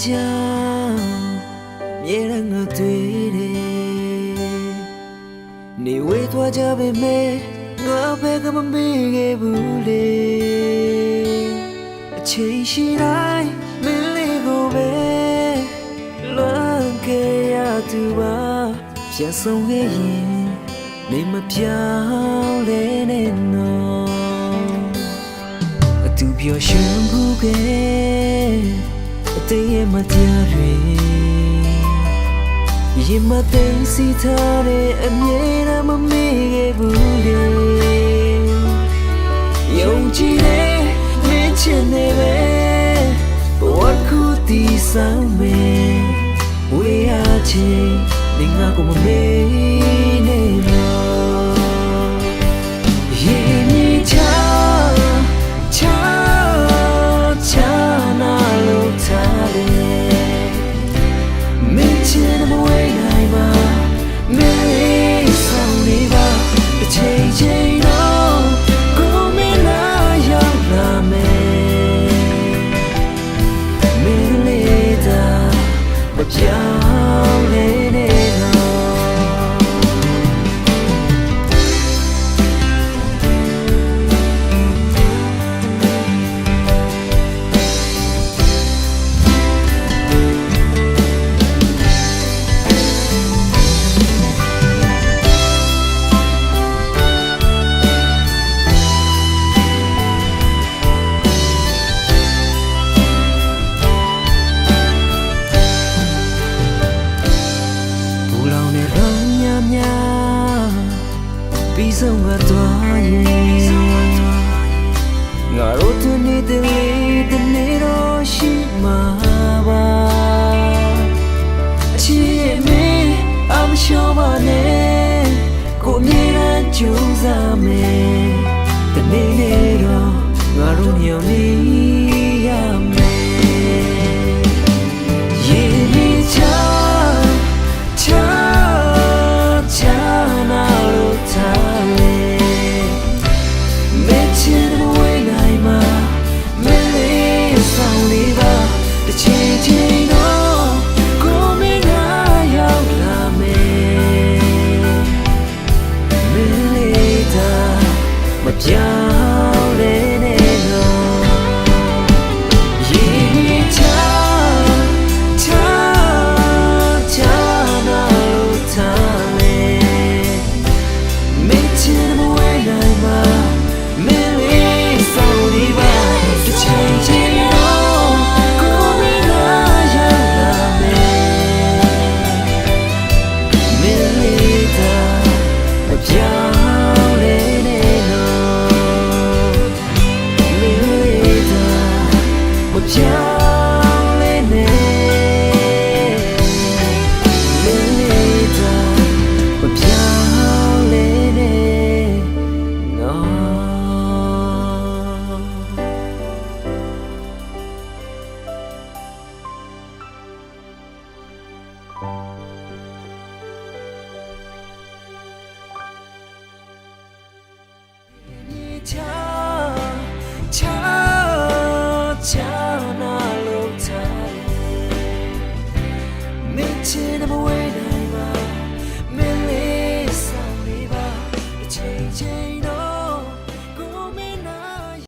ကြောင့်မြေရငါတွေ့တယ်နေဝေးသွားကြပေမဲ့ငါဘယ်ကမမေ့ခဲ့ဘူးလေအချိန်ရှိတိုင်းမင်းလေးကိုပဲလွမ်းခဲ့ရသူပါပြန်ဆုံးခဲ့ရင်နေမပြောင်းလဲနဲ့နော်အတူပြောရှင်းဘူးကဲအတေးရဲ့မတရားတွေရင်မသိစီထားတဲ့အမြဲတမ်းမမေ့ခဲ့ဘူးလေယုံကြည်တဲ့မင်းချင်နေပဲဘဝခုတီးဆောင်မယ်ဝေးရချင်နေငါကိုမမေ့နဲ့နော်ရင်ကြီးချာနာလို့ထားတယ်မင်းချင်တဲ့ဝေးနိုင်ပါမင်းလေးဆောင်နေပါတစ်ချိန်ချိန်တော့ကိုမင်းလာရောက်လာမယ်မင်းလေးသာမပြောင်းလဲနဲ့နော်ပြီးဆုံးမသွားရင်ငါတို့တနေ့တည်းတနေ့တော့ရှိမှာပါအချစ်မင်းအမရှောပါနဲ့ကိုအမြဲတမ်းကြိုးစားမယ်တနေ့နေ့တော့ငါတို့ညောင်နေရမယ်ရေကြီးချာနာလို့ထားလေမချင်တဲ့ဝေးနိုင်မှာမလေးဆောင်လေးပါတစ်ချိန်ချိန်တော့ကိုမင်းလာရောက်လာမယ်မလေးသာမပြောင်းလဲနဲ့နော်ရေချာနာလို့ထားလေမချင်တဲ့ဝေးနိုင်မှာမလေးဆောင်လေးပါတစ်ချိန်ချိန်တော့ကိုမင်းလာရောက်လာမယ်မလေးသာမပြောင်းလဲနဲ့နော်မလေးသာမပြောင်းလဲနဲ့မလေးသာမပြောင်းလဲနဲ့နော်ချာ